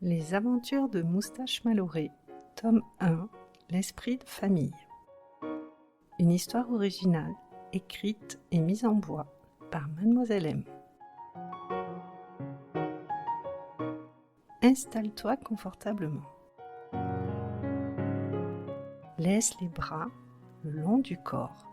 Les aventures de Moustache Maloré, tome 1, l'esprit de famille. Une histoire originale, écrite et mise en voix par Mademoiselle M. Installe-toi confortablement. Laisse les bras le long du corps,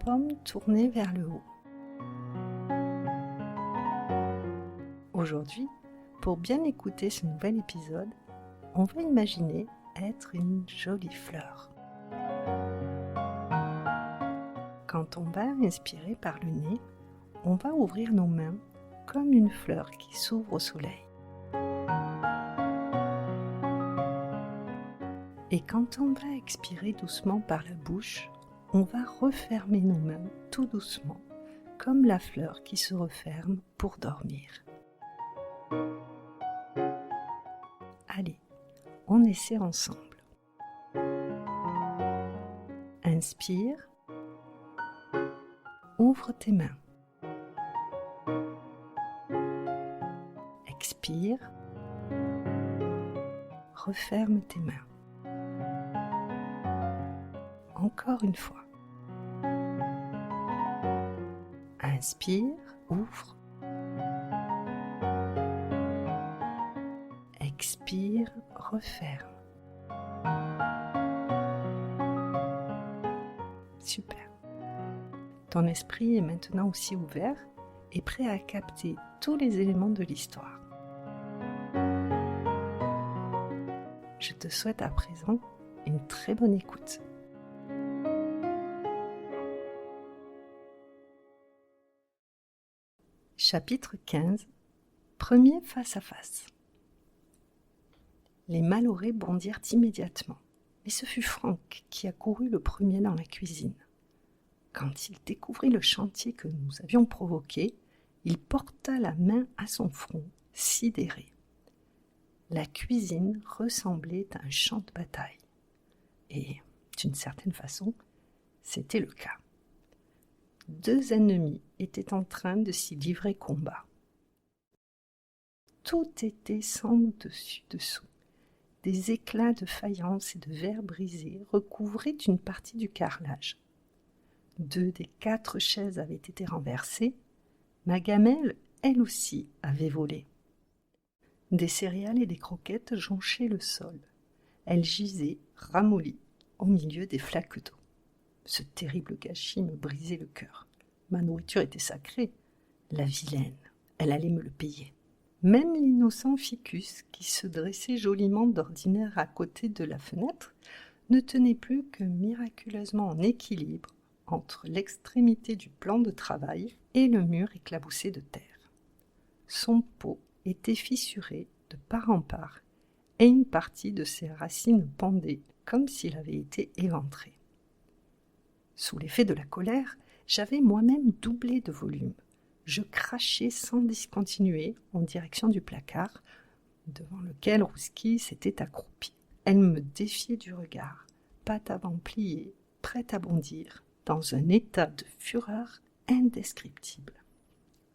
paumes tournées vers le haut. Aujourd'hui, pour bien écouter ce nouvel épisode, on va imaginer être une jolie fleur. Quand on va inspirer par le nez, on va ouvrir nos mains comme une fleur qui s'ouvre au soleil. Et quand on va expirer doucement par la bouche, on va refermer nos mains tout doucement, comme la fleur qui se referme pour dormir. Allez, on essaie ensemble. Inspire, ouvre tes mains. Expire, referme tes mains. Encore une fois. Inspire, ouvre. Expire, referme. Super. Ton esprit est maintenant aussi ouvert et prêt à capter tous les éléments de l'histoire. Je te souhaite à présent une très bonne écoute. Chapitre 15. Premier face-à-face. Les Maloré bondirent immédiatement, mais ce fut Franck qui accourut le premier dans la cuisine. Quand il découvrit le chantier que nous avions provoqué, il porta la main à son front, sidéré. La cuisine ressemblait à un champ de bataille. Et, d'une certaine façon, c'était le cas. Deux ennemis étaient en train de s'y livrer combat. Tout était sans dessus-dessous. Des éclats de faïence et de verre brisés recouvraient une partie du carrelage. 2 des 4 chaises avaient été renversées. Ma gamelle, elle aussi, avait volé. Des céréales et des croquettes jonchaient le sol. Elles gisaient, ramollies, au milieu des flaques d'eau. Ce terrible gâchis me brisait le cœur. Ma nourriture était sacrée. La vilaine, elle allait me le payer. Même l'innocent ficus, qui se dressait joliment d'ordinaire à côté de la fenêtre, ne tenait plus que miraculeusement en équilibre entre l'extrémité du plan de travail et le mur éclaboussé de terre. Son pot était fissuré de part en part, et une partie de ses racines pendait comme s'il avait été éventré. Sous l'effet de la colère, j'avais moi-même doublé de volume. Je crachais sans discontinuer en direction du placard, devant lequel Rouski s'était accroupie. Elle me défiait du regard, pattes avant pliées, prête à bondir, dans un état de fureur indescriptible.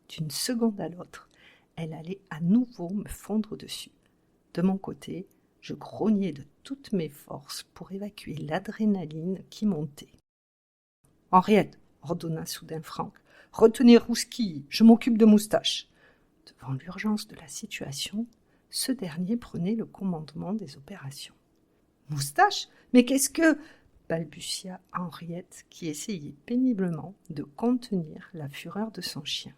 D'une seconde à l'autre, elle allait à nouveau me fondre dessus. De mon côté, je grognais de toutes mes forces pour évacuer l'adrénaline qui montait. « Henriette !» ordonna soudain Franck. « Retenez Rouski, je m'occupe de Moustache. » Devant l'urgence de la situation, ce dernier prenait le commandement des opérations. « Moustache ? Mais qu'est-ce que… » balbutia Henriette, qui essayait péniblement de contenir la fureur de son chien.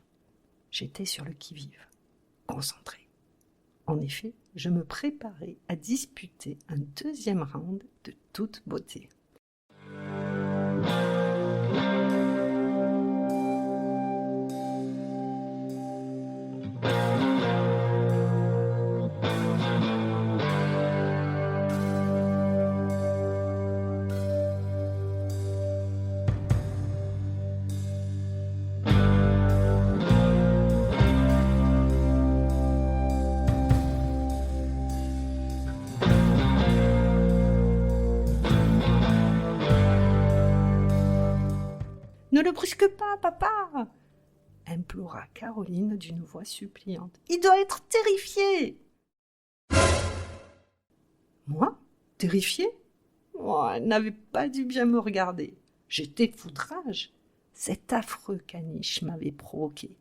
J'étais sur le qui-vive, concentré. En effet, je me préparais à disputer un 2e round de toute beauté. « Ne le brusque pas, papa !» implora Caroline d'une voix suppliante. « Il doit être terrifié !» Moi, terrifiée, elle n'avait pas dû bien me regarder. J'étais foudrage. Cet affreux caniche m'avait provoqué.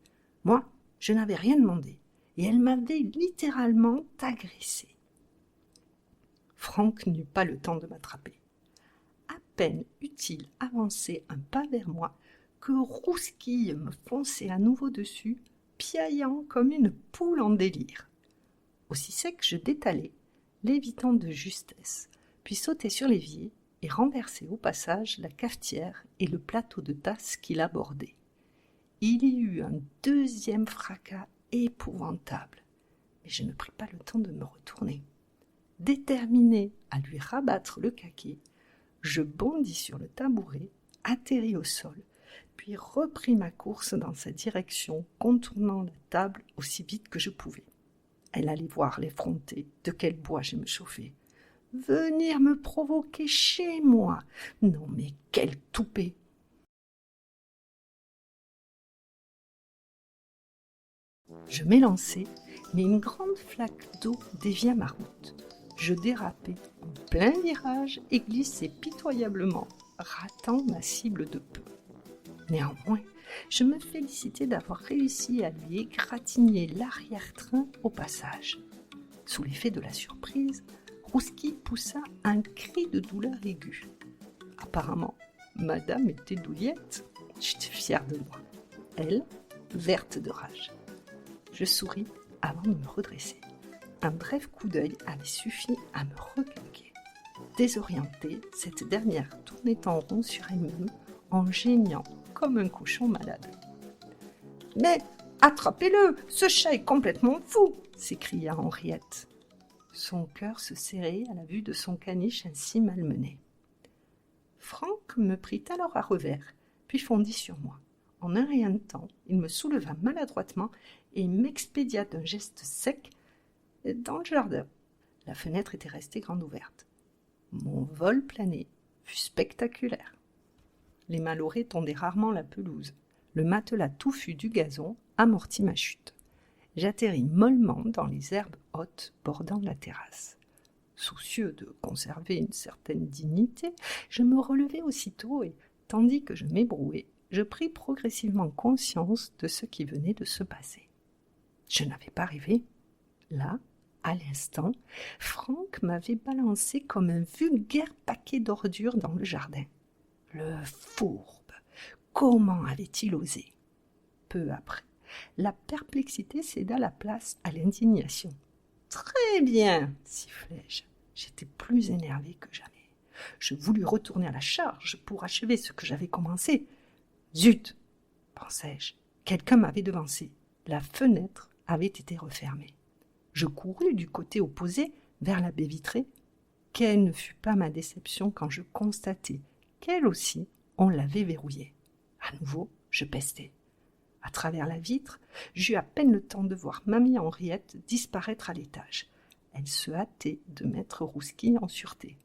Moi, je n'avais rien demandé, et elle m'avait littéralement agressé. Franck n'eut pas le temps de m'attraper. À peine eut-il avancé un pas vers moi que Rousquille me fonçait à nouveau dessus, piaillant comme une poule en délire. Aussi sec, je détalai, l'évitant de justesse, puis sautai sur l'évier et renversai au passage la cafetière et le plateau de tasse qui l'abordait. Il y eut un deuxième fracas épouvantable, mais je ne pris pas le temps de me retourner. Déterminé à lui rabattre le caquet, je bondis sur le tabouret, atterris au sol, puis repris ma course dans sa direction, contournant la table aussi vite que je pouvais. Elle allait voir l'effronter, de quel bois je me chauffais. Venir me provoquer chez moi. Non mais quel toupet! Je m'élançai, mais une grande flaque d'eau dévia ma route. Je dérapai en plein virage et glissai pitoyablement, ratant ma cible de peu. Néanmoins, je me félicitais d'avoir réussi à lui égratigner l'arrière-train au passage. Sous l'effet de la surprise, Rousquille poussa un cri de douleur aiguë. Apparemment, madame était douillette. J'étais fière de moi. Elle, verte de rage. Je souris avant de me redresser. Un bref coup d'œil avait suffi à me recalquer. Désorientée, cette dernière tournait en rond sur elle-même en geignant comme un cochon malade. « Mais attrapez-le, ce chat est complètement fou !» s'écria Henriette. Son cœur se serrait à la vue de son caniche ainsi malmené. Franck me prit alors à revers, puis fondit sur moi. En un rien de temps, il me souleva maladroitement et m'expédia d'un geste sec dans le jardin. La fenêtre était restée grande ouverte. Mon vol plané fut spectaculaire. Les malorés tondaient rarement la pelouse. Le matelas touffu du gazon amortit ma chute. J'atterris mollement dans les herbes hautes bordant la terrasse. Soucieux de conserver une certaine dignité, je me relevai aussitôt et, tandis que je m'ébrouais, je pris progressivement conscience de ce qui venait de se passer. Je n'avais pas rêvé. Là, à l'instant, Franck m'avait balancé comme un vulgaire paquet d'ordures dans le jardin. Le fourbe! Comment avait-il osé? Peu après, la perplexité céda la place à l'indignation. « Très bien !» sifflai-je. J'étais plus énervé que jamais. Je voulus retourner à la charge pour achever ce que j'avais commencé. Zut, pensai-je, quelqu'un m'avait devancé. La fenêtre avait été refermée. Je courus du côté opposé vers la baie vitrée. Quelle ne fut pas ma déception quand je constatai qu'elle aussi, on l'avait verrouillée. À nouveau, je pestais. À travers la vitre, j'eus à peine le temps de voir mamie Henriette disparaître à l'étage. Elle se hâtait de mettre Rousquille en sûreté.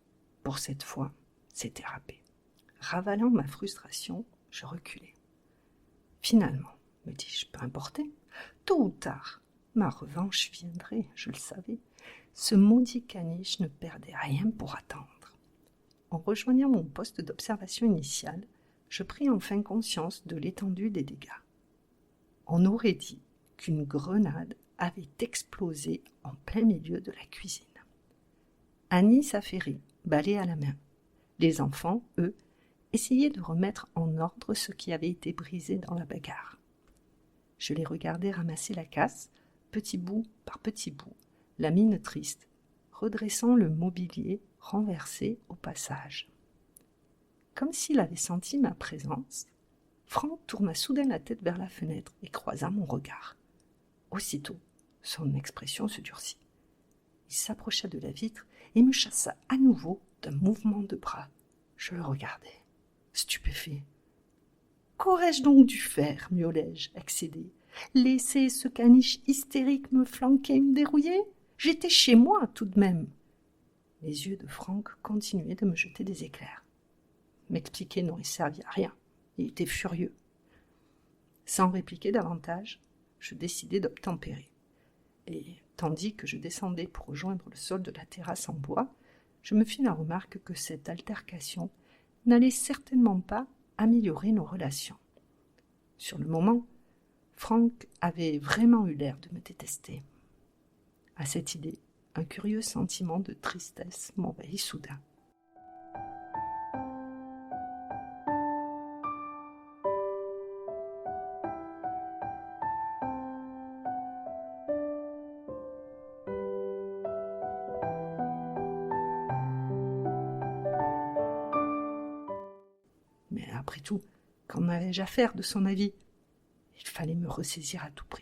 Pour cette fois, c'était râpé. Ravalant ma frustration, je reculai. Finalement, me dis-je, peu importe, tôt ou tard, ma revanche viendrait, je le savais. Ce maudit caniche ne perdait rien pour attendre. En rejoignant mon poste d'observation initial, je pris enfin conscience de l'étendue des dégâts. On aurait dit qu'une grenade avait explosé en plein milieu de la cuisine. Annie s'affairait, balai à la main. Les enfants, eux, essayaient de remettre en ordre ce qui avait été brisé dans la bagarre. Je les regardais ramasser la casse, petit bout par petit bout, la mine triste, redressant le mobilier renversé au passage. Comme s'il avait senti ma présence, Franck tourna soudain la tête vers la fenêtre et croisa mon regard. Aussitôt, son expression se durcit. Il s'approcha de la vitre et me chassa à nouveau d'un mouvement de bras. Je le regardais, stupéfait. « Qu'aurais-je donc dû faire » miaulai-je, excédé. « Laisser ce caniche hystérique me flanquer une dérouillée ? J'étais chez moi, tout de même. » Les yeux de Franck continuaient de me jeter des éclairs. M'expliquer n'aurait servi à rien. Il était furieux. Sans répliquer davantage, je décidai d'obtempérer. Et tandis que je descendais pour rejoindre le sol de la terrasse en bois, je me fis la remarque que cette altercation n'allait certainement pas améliorer nos relations. Sur le moment, Franck avait vraiment eu l'air de me détester. À cette idée, un curieux sentiment de tristesse m'envahit soudain. Mais après tout, qu'en avais-je à faire de son avis ? Il fallait me ressaisir à tout prix.